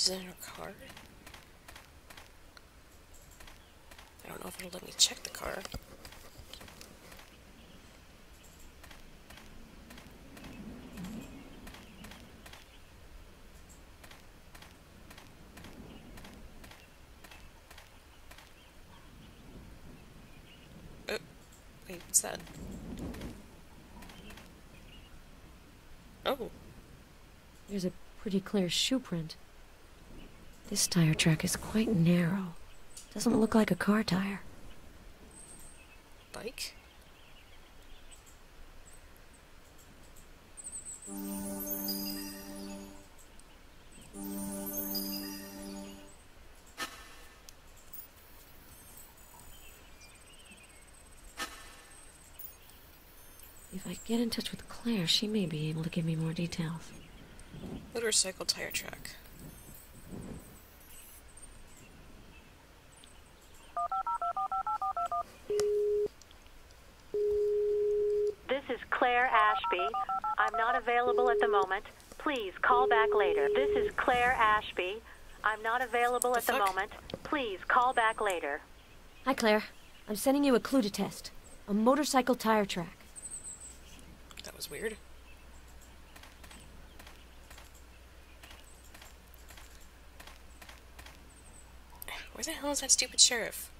Is it in her car? I don't know if it'll let me check the car. Oh, wait, what's that? Oh. There's a pretty clear shoe print. This tire track is quite narrow. Doesn't look like a car tire. Bike? If I get in touch with Claire, she may be able to give me more details. Motorcycle tire track. This is Claire Ashby. I'm not available at the moment. Please call back later. This is Claire Ashby. I'm not available at the moment. Please call back later. Hi, Claire. I'm sending you a clue to test. A motorcycle tire track. That was weird. Where the hell is that stupid sheriff?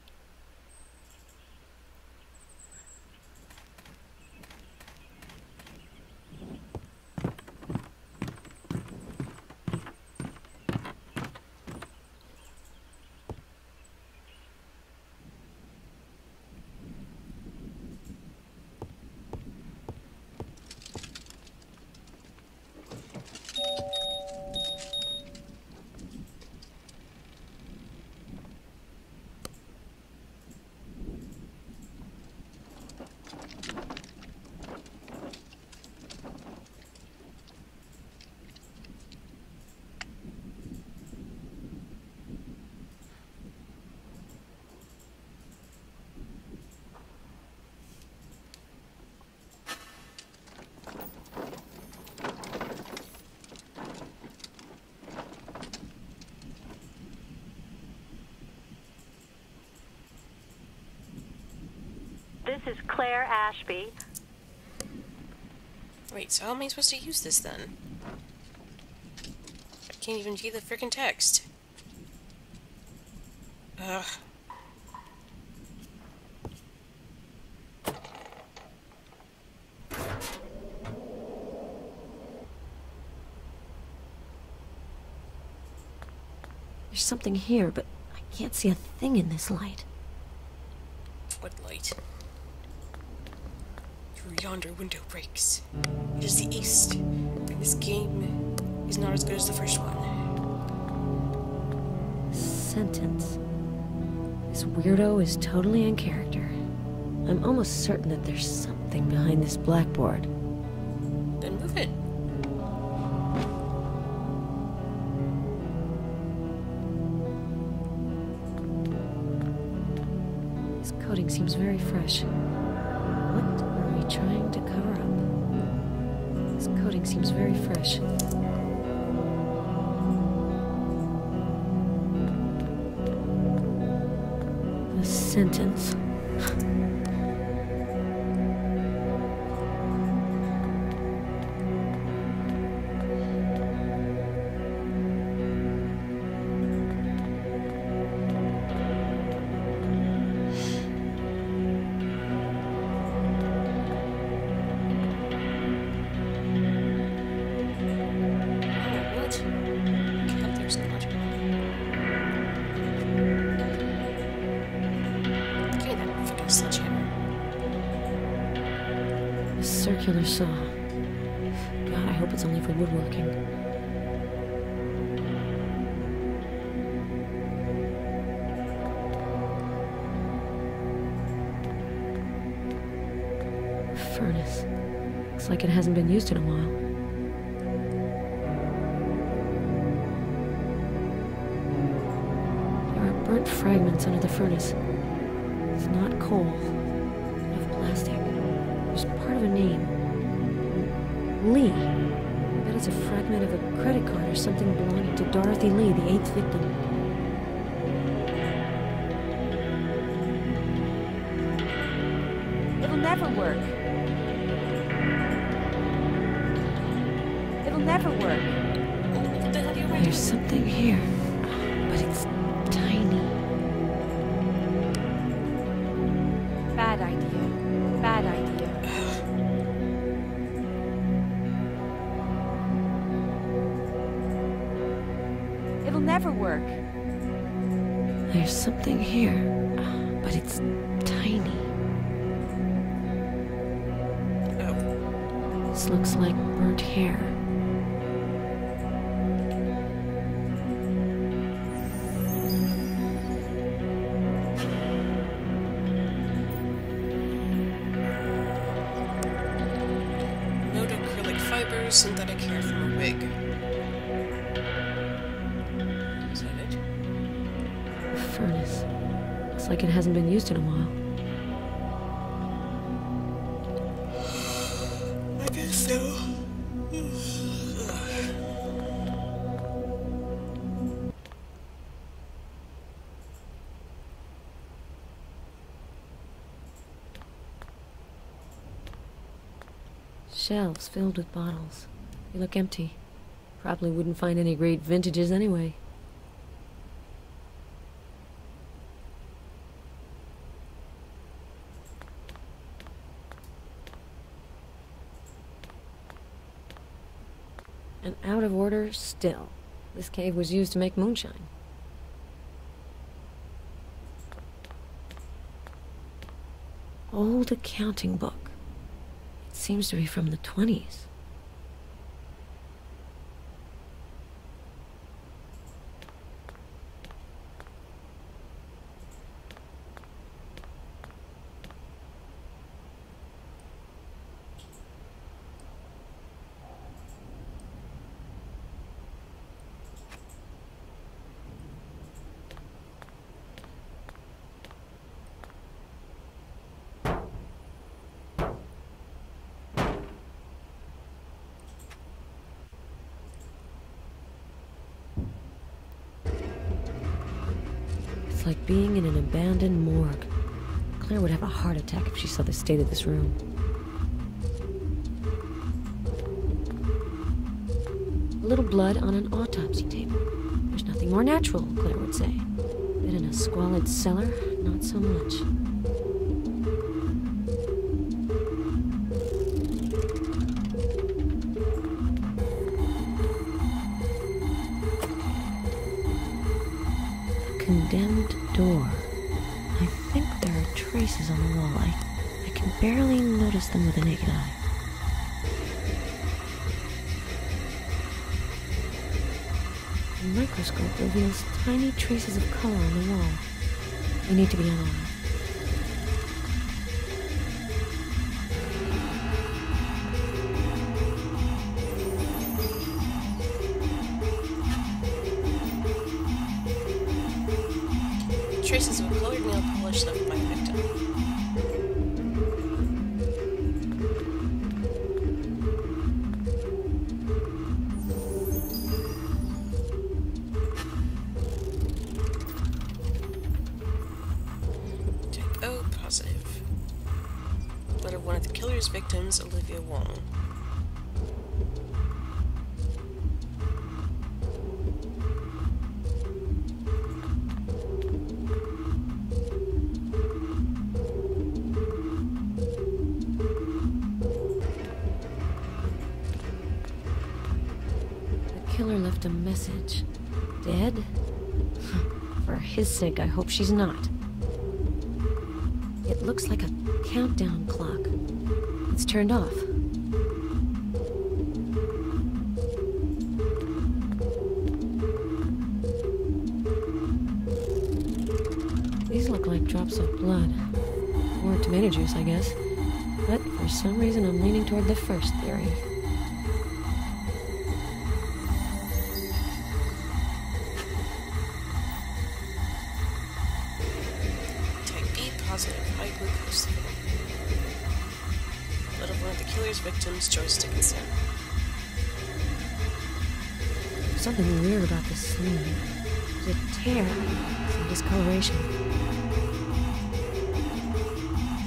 This is Claire Ashby. Wait, so how am I supposed to use this then? I can't even read the frickin' text. Ugh. There's something here, but I can't see a thing in this light. What light? Through yonder window breaks. It is the east, and this game is not as good as the first one. Sentence. This weirdo is totally in character. I'm almost certain that there's something behind this blackboard. Then move it. This coating seems very fresh. What are we trying to cover up? This coating seems very fresh. The sentence. Circular saw. God, I hope it's only for woodworking. Furnace. Looks like it hasn't been used in a while. There are burnt fragments under the furnace. It's not coal. Of plastic. There's part of a name. Lee. I bet It's a fragment of a credit card or something belonging to Dorothy Lee, the 8th victim. It'll never work. It'll never work. What the hell are you writing? There's something here, but it's tiny. Bad idea. Bad idea. It'll never work. There's something here, but it's tiny. Oh. This looks like burnt hair. Note acrylic fibers, synthetic hair from a wig. Is that it? A furnace. Looks like it hasn't been used in a while. I guess so. Shelves filled with bottles. They look empty. Probably wouldn't find any great vintages anyway. And out of order still. This cave was used to make moonshine. Old accounting book. It seems to be from the 20s. It's like being in an abandoned morgue. Claire would have a heart attack if she saw the state of this room. A little blood on an autopsy table. There's nothing more natural, Claire would say. But in a squalid cellar, not so much. Condemned door. I think there are traces on the wall. I can barely notice them with the naked eye. The microscope reveals tiny traces of color on the wall. They need to be analyzed. Traces of a colored nail polish left by the victim. Type O positive. Blood of one of the killer's victims, Olivia Wong. The killer left a message. Dead? For his sake, I hope she's not. It looks like a countdown clock. It's turned off. These look like drops of blood. Or tomato juice, I guess. But for some reason, I'm leaning toward the first theory. Positive high glucose level. Blood of one of the killer's victims, Joyce Dickinson. There's something weird about this sleeve. There's a tear, some discoloration.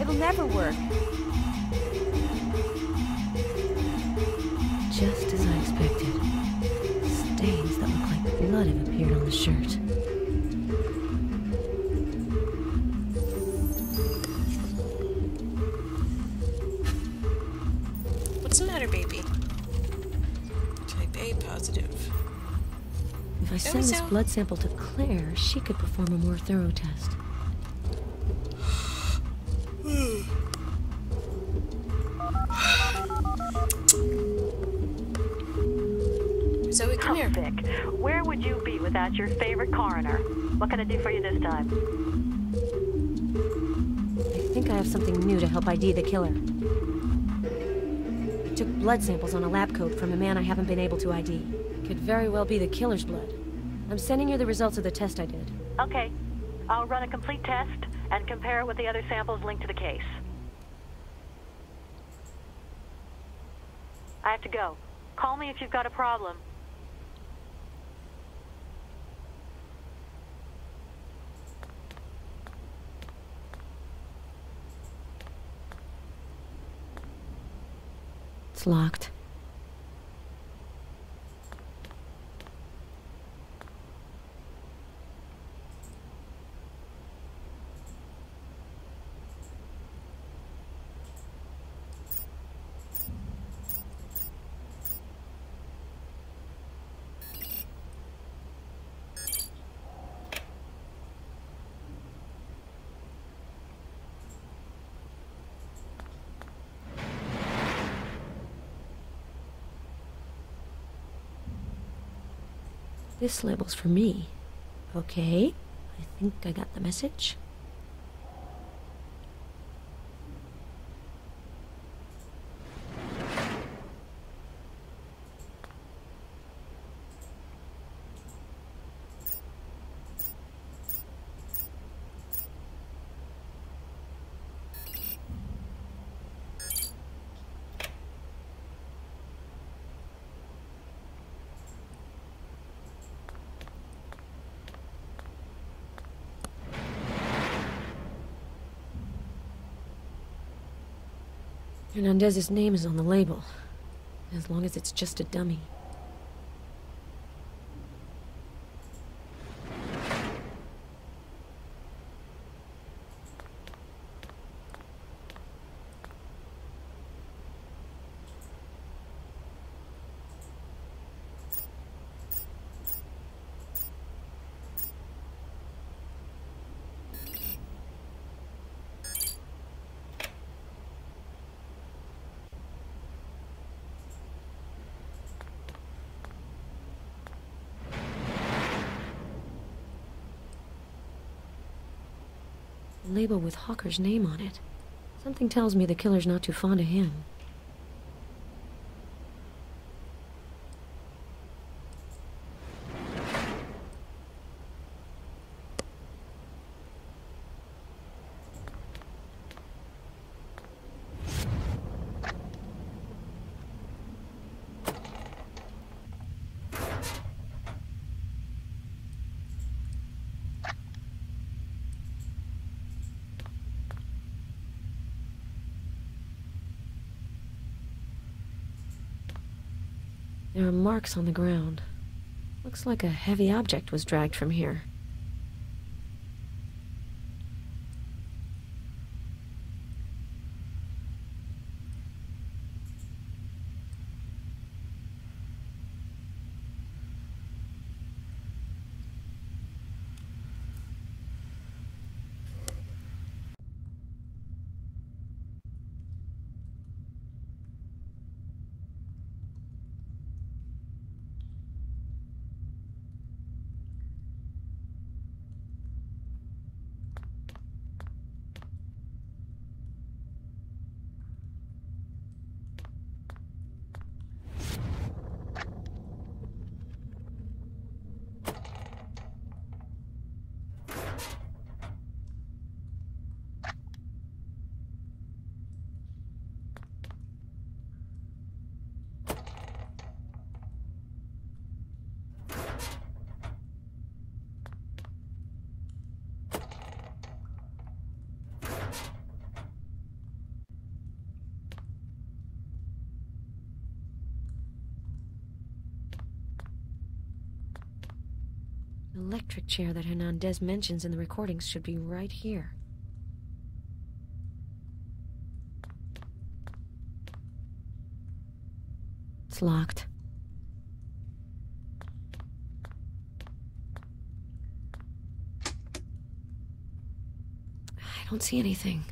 It'll never work. Just as I expected. Stains that look like blood have appeared on the shirt. What's the matter, baby? Type A positive. If I send this blood sample to Claire, she could perform a more thorough test. Zoe, come here. Vic, where would you be without your favorite coroner? What can I do for you this time? I think I have something new to help ID the killer. I took blood samples on a lab coat from a man I haven't been able to ID. Could very well be the killer's blood. I'm sending you the results of the test I did. Okay. I'll run a complete test and compare it with the other samples linked to the case. I have to go. Call me if you've got a problem. It's locked. This label's for me. Okay, I think I got the message. Hernandez's name is on the label, as long as it's just a dummy. A label with Hawker's name on it. Something tells me the killer's not too fond of him. There are marks on the ground. Looks like a heavy object was dragged from here. electric chair that Hernandez mentions in the recordings should be right here. It's locked. I don't see anything.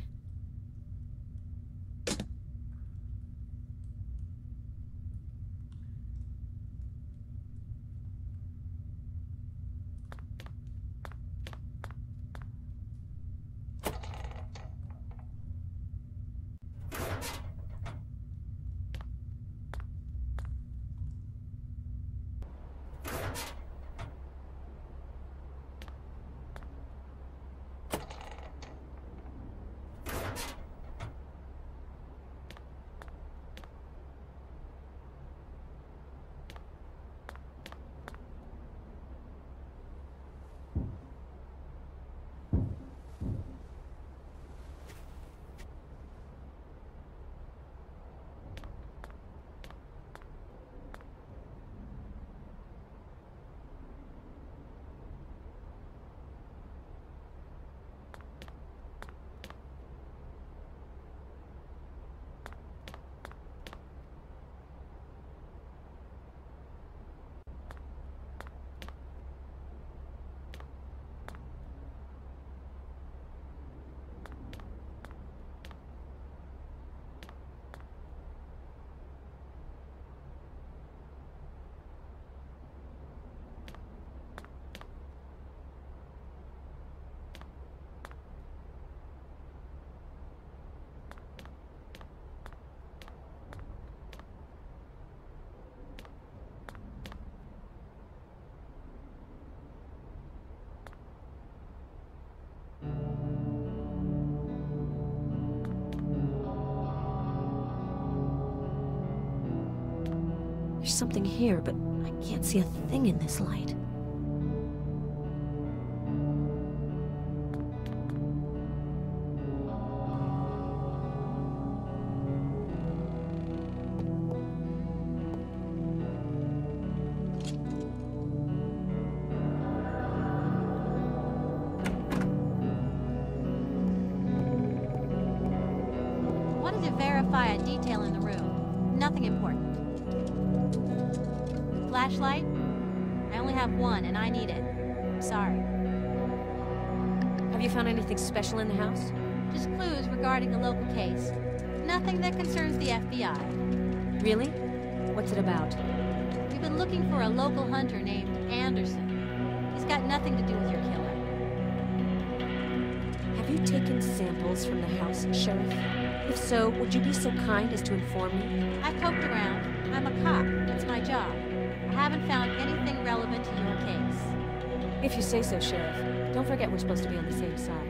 There's something here, but I can't see a thing in this light. Wanted to verify a detail in the room. Nothing important. Flashlight? I only have one, and I need it. I'm sorry. Have you found anything special in the house? Just clues regarding a local case. Nothing that concerns the FBI. Really? What's it about? We've been looking for a local hunter named Anderson. He's got nothing to do with your killer. Have you taken samples from the house, Sheriff? If so, would you be so kind as to inform me? I poked around. I'm a cop. It's my job. I haven't found anything relevant to your case. If you say so, Sheriff. Don't forget we're supposed to be on the same side.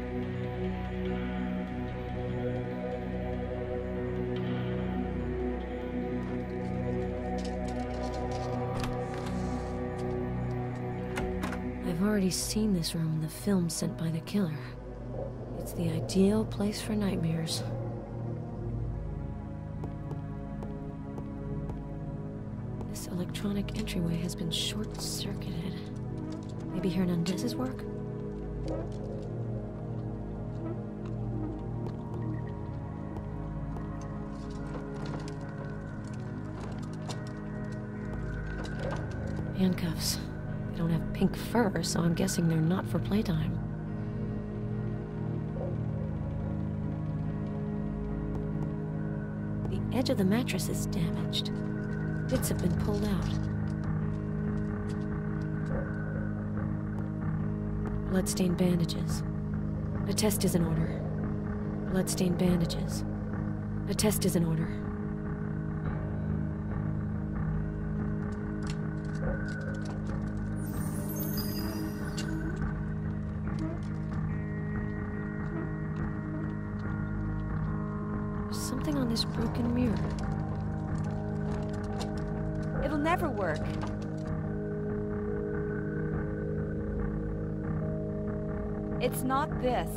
I've already seen this room in the film sent by the killer. It's the ideal place for nightmares. This electronic entryway has been short-circuited. Maybe Hernandez's work? Handcuffs. They don't have pink fur, so I'm guessing they're not for playtime. The edge of the mattress is damaged. Bits have been pulled out. Bloodstained bandages. A test is in order. Bloodstained bandages. A test is in order. There's something on this broken mirror. It'll never work. It's not this.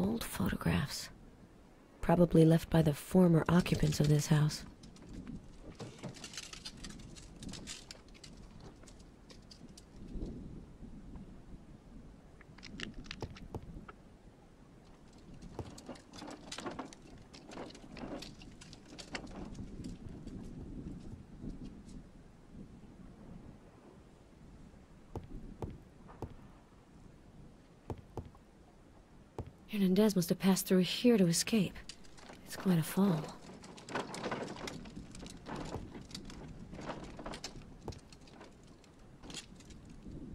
Old photographs. Probably left by the former occupants of this house. Hernandez must have passed through here to escape. It's quite a fall.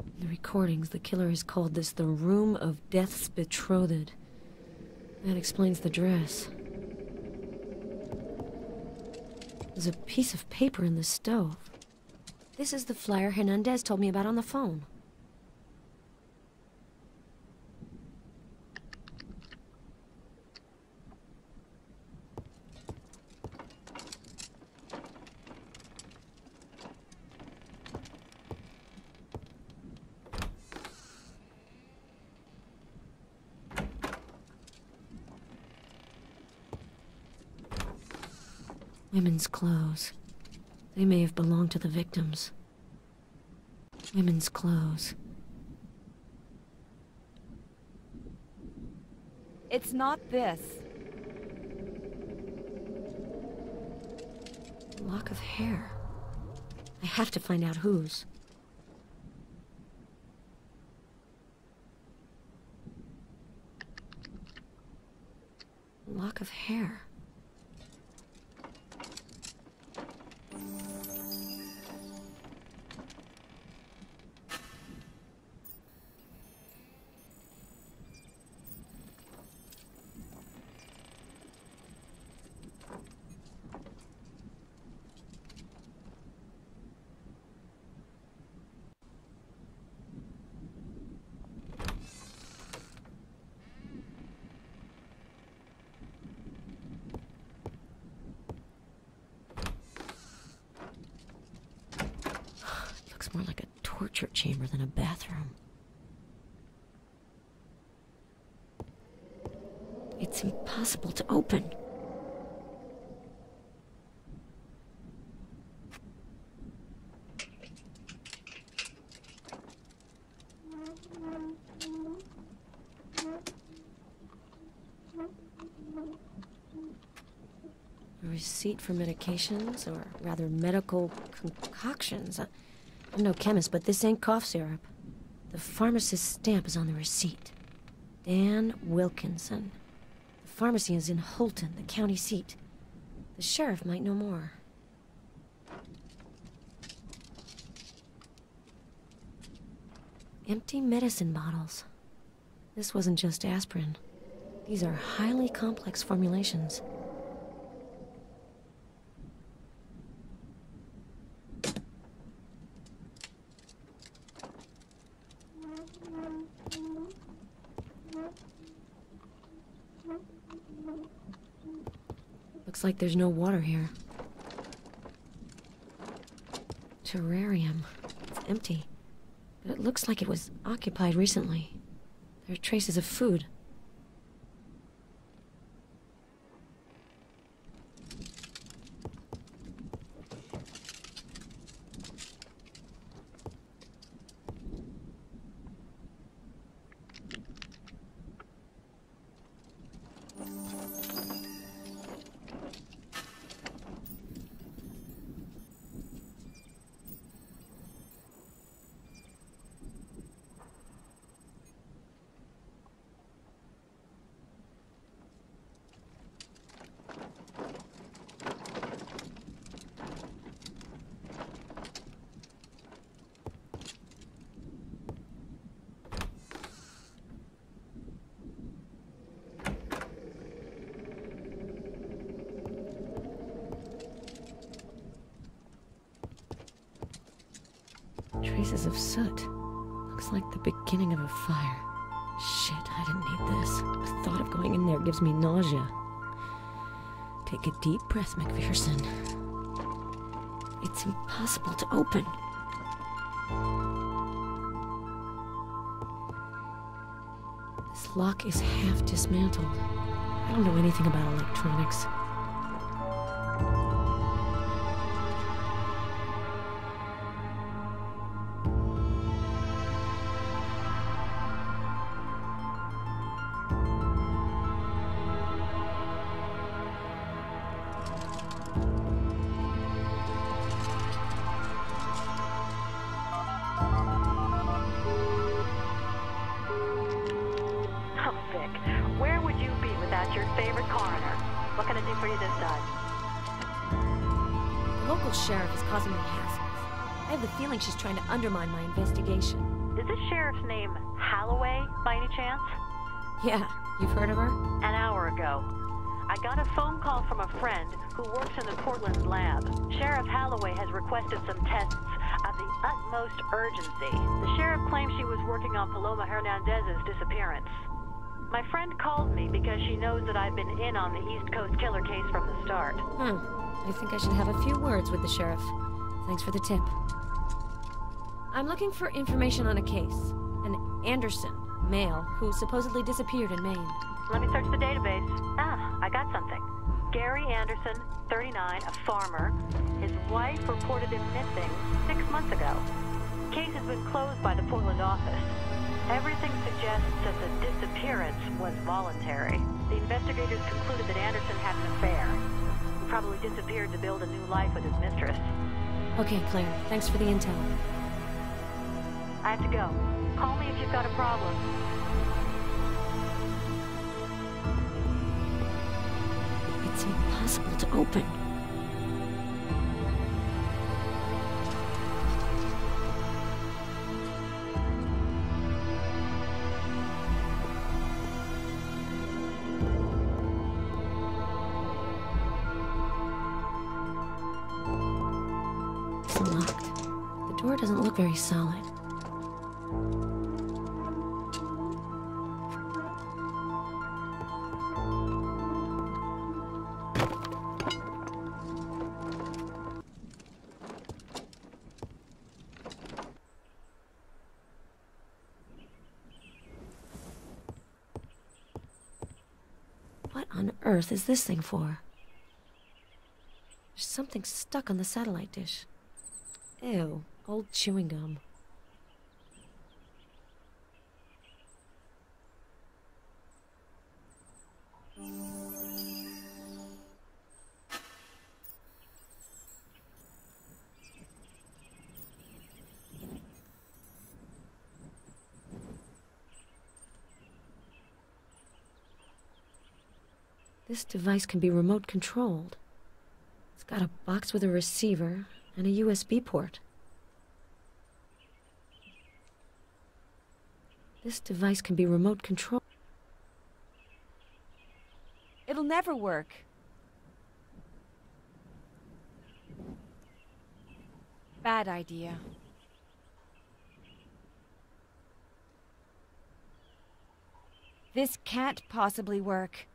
In the recordings, the killer has called this the Room of Death's Betrothed. That explains the dress. There's a piece of paper in the stove. This is the flyer Hernandez told me about on the phone. Women's clothes. They may have belonged to the victims. Women's clothes. It's not this. A lock of hair. I have to find out whose. A lock of hair. More like a torture chamber than a bathroom. It's impossible to open. A receipt for medications, or rather medical concoctions. I'm no chemist, but this ain't cough syrup. The pharmacist's stamp is on the receipt. Dan Wilkinson. The pharmacy is in Holton, the county seat. The sheriff might know more. Empty medicine bottles. This wasn't just aspirin. These are highly complex formulations. Looks like there's no water here. Terrarium. It's empty. But it looks like it was occupied recently. There are traces of food. Traces of soot. Looks like the beginning of a fire. Shit, I didn't need this. The thought of going in there gives me nausea. Take a deep breath, McPherson. It's impossible to open. This lock is half dismantled. I don't know anything about electronics. Where would you be without your favorite coroner? What can I do for you this time? The local sheriff is causing me hassles. I have the feeling she's trying to undermine my investigation. Is this sheriff's name Holloway, by any chance? Yeah, you've heard of her? An hour ago. I got a phone call from a friend who works in the Portland lab. Sheriff Holloway has requested some tests of the utmost urgency. The sheriff claims she was working on Paloma Hernandez's disappearance. My friend called me because she knows that I've been in on the East Coast killer case from the start. I think I should have a few words with the sheriff. Thanks for the tip. I'm looking for information on a case. An Anderson, male, who supposedly disappeared in Maine. Let me search the database. I got something. Gary Anderson, 39, a farmer. His wife reported him missing 6 months ago. Case has been closed by the Portland office. Everything suggests that the disappearance was voluntary. The investigators concluded that Anderson had an affair. He probably disappeared to build a new life with his mistress. Okay, Claire. Thanks for the intel. I have to go. Call me if you've got a problem. It's impossible to open. It's locked. The door doesn't look very solid. What on earth is this thing for? There's something stuck on the satellite dish. Ew, old chewing gum. This device can be remote controlled. It's got a box with a receiver and a USB port. This device can be remote controlled. It'll never work. Bad idea. This can't possibly work.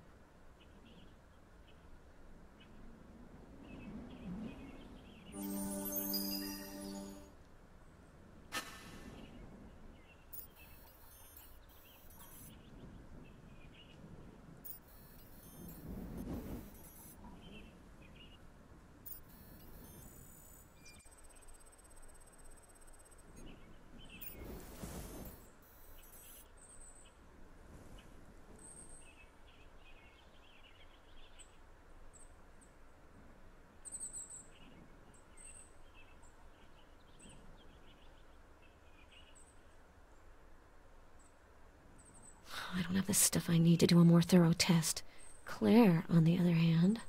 I don't have the stuff I need to do a more thorough test. Claire, on the other hand...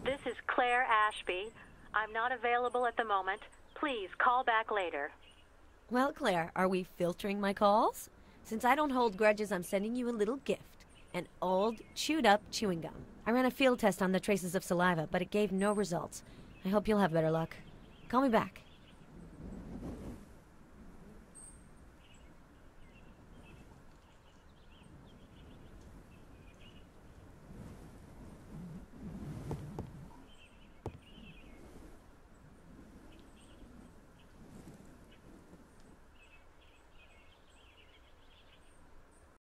This is Claire Ashby. I'm not available at the moment. Please call back later. Well, Claire, are we filtering my calls? Since I don't hold grudges, I'm sending you a little gift. An old, chewed-up chewing gum. I ran a field test on the traces of saliva, but it gave no results. I hope you'll have better luck. Call me back.